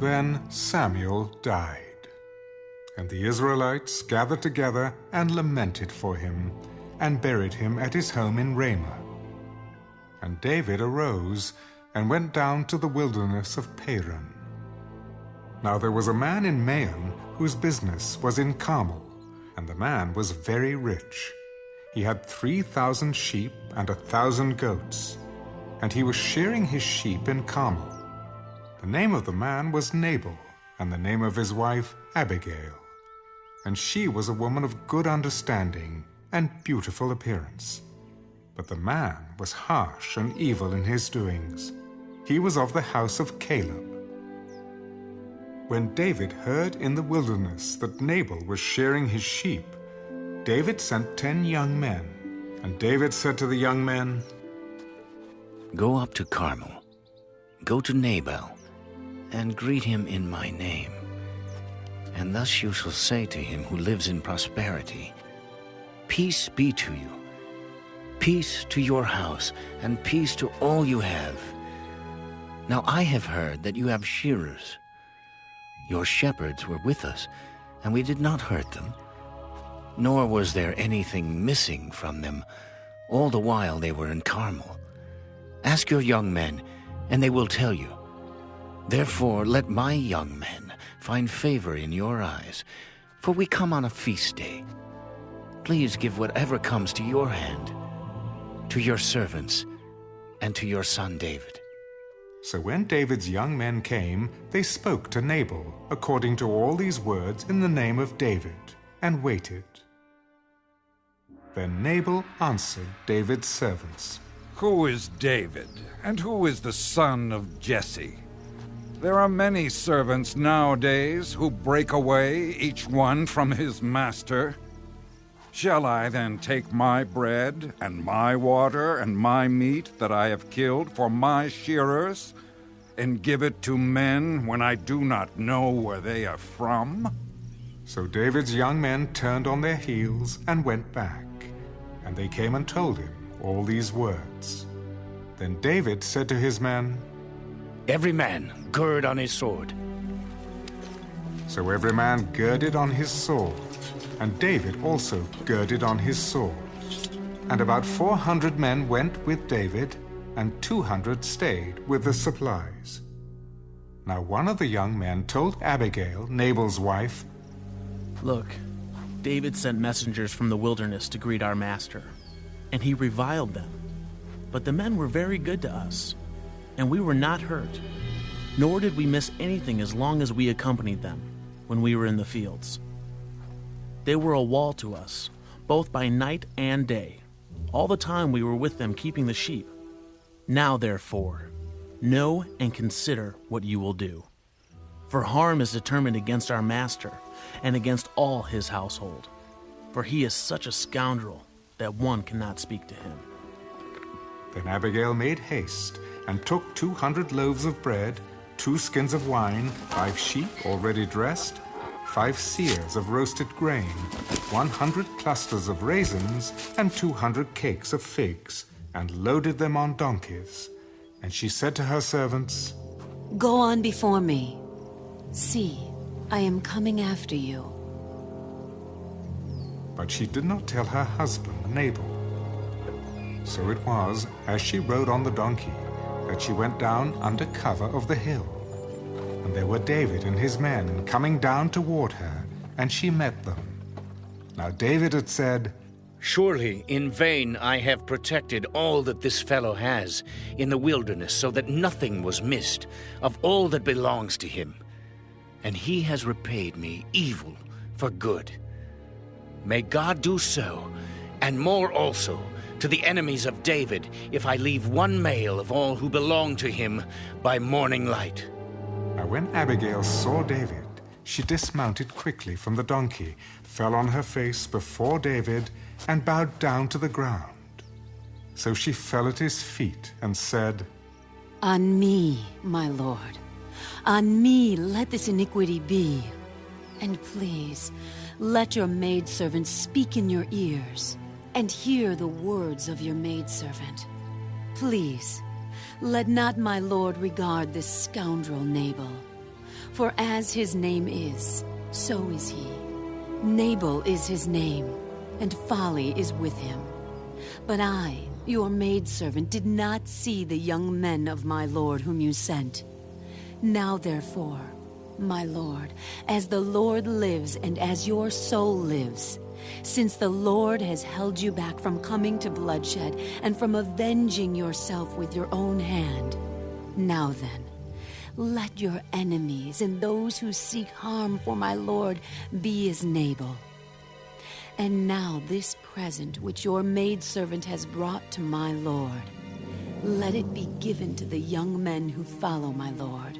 Then Samuel died, and the Israelites gathered together and lamented for him, and buried him at his home in Ramah. And David arose and went down to the wilderness of Paran. Now there was a man in Maon whose business was in Carmel, and the man was very rich. He had 3,000 sheep and 1,000 goats, and he was shearing his sheep in Carmel. The name of the man was Nabal, and the name of his wife Abigail. And she was a woman of good understanding and beautiful appearance. But the man was harsh and evil in his doings. He was of the house of Caleb. When David heard in the wilderness that Nabal was shearing his sheep, David sent 10 young men. And David said to the young men, "Go up to Carmel, go to Nabal, and greet him in my name. And thus you shall say to him who lives in prosperity, Peace be to you, peace to your house, and peace to all you have. Now I have heard that you have shearers. Your shepherds were with us, and we did not hurt them, nor was there anything missing from them all the while they were in Carmel. Ask your young men, and they will tell you. Therefore let my young men find favor in your eyes, for we come on a feast day. Please give whatever comes to your hand, to your servants, and to your son David." So when David's young men came, they spoke to Nabal according to all these words in the name of David, and waited. Then Nabal answered David's servants, "Who is David, and who is the son of Jesse? There are many servants nowadays who break away, each one from his master. Shall I then take my bread and my water and my meat that I have killed for my shearers and give it to men when I do not know where they are from?" So David's young men turned on their heels and went back, and they came and told him all these words. Then David said to his men, "Every man gird on his sword." So every man girded on his sword, and David also girded on his sword. And about 400 men went with David, and 200 stayed with the supplies. Now one of the young men told Abigail, Nabal's wife, "Look, David sent messengers from the wilderness to greet our master, and he reviled them. But the men were very good to us, and we were not hurt, nor did we miss anything as long as we accompanied them when we were in the fields. They were a wall to us, both by night and day, all the time we were with them keeping the sheep. Now, therefore, know and consider what you will do. For harm is determined against our master and against all his household, for he is such a scoundrel that one cannot speak to him." Then Abigail made haste, and took 200 loaves of bread, 2 skins of wine, 5 sheep already dressed, 5 seahs of roasted grain, 100 clusters of raisins, and 200 cakes of figs, and loaded them on donkeys. And she said to her servants, "Go on before me. See, I am coming after you." But she did not tell her husband Nabal. So it was, as she rode on the donkey, that she went down under cover of the hill. And there were David and his men coming down toward her, and she met them. Now David had said, "Surely in vain I have protected all that this fellow has in the wilderness, so that nothing was missed of all that belongs to him. And he has repaid me evil for good. May God do so, and more also, to the enemies of David, if I leave one male of all who belong to him by morning light." Now when Abigail saw David, she dismounted quickly from the donkey, fell on her face before David, and bowed down to the ground. So she fell at his feet and said, "On me, my lord, on me let this iniquity be. And please, let your maidservant speak in your ears, and hear the words of your maidservant. Please, let not my lord regard this scoundrel Nabal, For as his name is, so is he. Nabal is his name, and folly is with him. But I, your maidservant, did not see the young men of my lord whom you sent. Now therefore, my lord, as the Lord lives and as your soul lives, since the Lord has held you back from coming to bloodshed and from avenging yourself with your own hand, now then, let your enemies and those who seek harm for my lord be as Nabal. And now this present which your maidservant has brought to my lord, let it be given to the young men who follow my lord.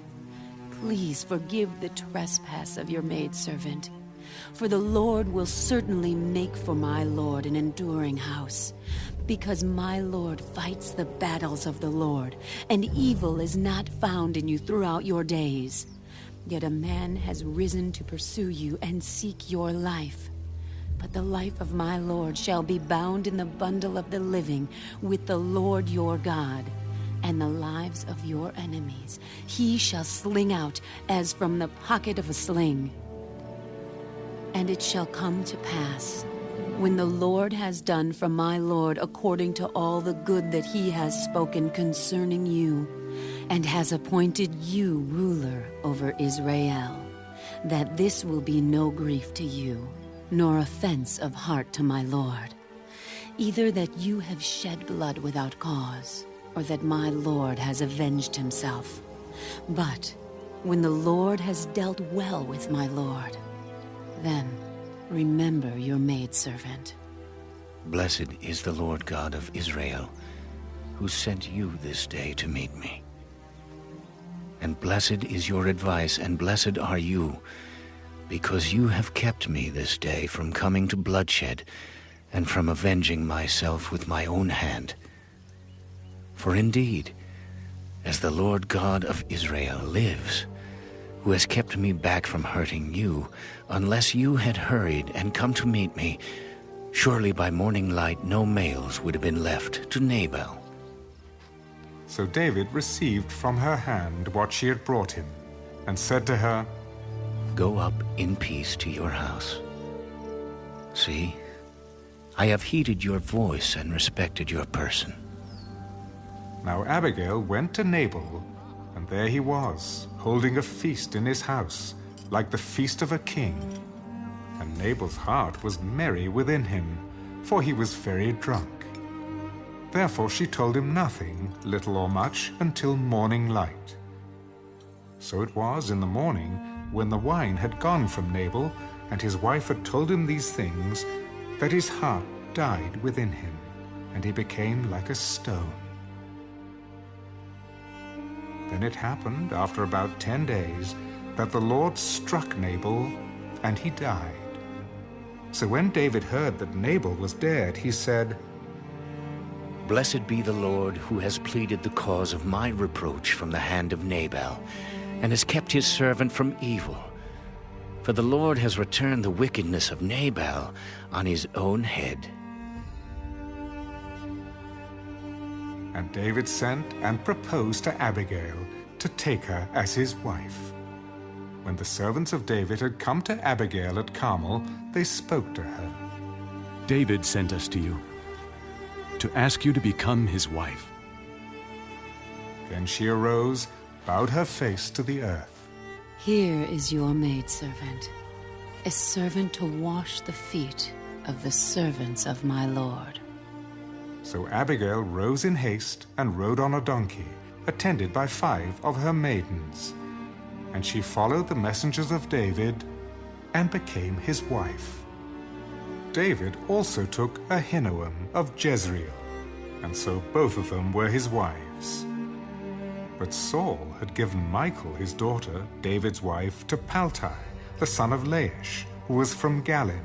Please forgive the trespass of your maidservant, for the Lord will certainly make for my lord an enduring house, because my lord fights the battles of the Lord, and evil is not found in you throughout your days. Yet a man has risen to pursue you and seek your life. But the life of my lord shall be bound in the bundle of the living with the Lord your God, and the lives of your enemies he shall sling out as from the pocket of a sling. And it shall come to pass, when the Lord has done for my lord according to all the good that he has spoken concerning you, and has appointed you ruler over Israel, that this will be no grief to you, nor offense of heart to my lord, either that you have shed blood without cause, or that my lord has avenged himself. But when the Lord has dealt well with my lord, then remember your maidservant. Blessed is the Lord God of Israel, who sent you this day to meet me. And blessed is your advice, and blessed are you, because you have kept me this day from coming to bloodshed, and from avenging myself with my own hand. For indeed, as the Lord God of Israel lives, who has kept me back from hurting you, unless you had hurried and come to meet me, surely by morning light no males would have been left to Nabal. So David received from her hand what she had brought him, and said to her, Go up in peace to your house. See, I have heeded your voice and respected your person. Now Abigail went to Nabal, and there he was, holding a feast in his house, like the feast of a king. And Nabal's heart was merry within him, for he was very drunk. Therefore she told him nothing, little or much, until morning light. So it was in the morning, when the wine had gone from Nabal, and his wife had told him these things, that his heart died within him, and he became like a stone. Then it happened, after about 10 days, that the Lord struck Nabal, and he died. So when David heard that Nabal was dead, he said, Blessed be the Lord, who has pleaded the cause of my reproach from the hand of Nabal, and has kept his servant from evil. For the Lord has returned the wickedness of Nabal on his own head. And David sent and proposed to Abigail to take her as his wife. When the servants of David had come to Abigail at Carmel, they spoke to her. David sent us to you, to ask you to become his wife. Then she arose, bowed her face to the earth. Here is your maidservant, a servant to wash the feet of the servants of my lord. So Abigail rose in haste and rode on a donkey, attended by 5 of her maidens. And she followed the messengers of David and became his wife. David also took Ahinoam of Jezreel, and so both of them were his wives. But Saul had given Michal, his daughter, David's wife, to Paltai, the son of Laish, who was from Galim.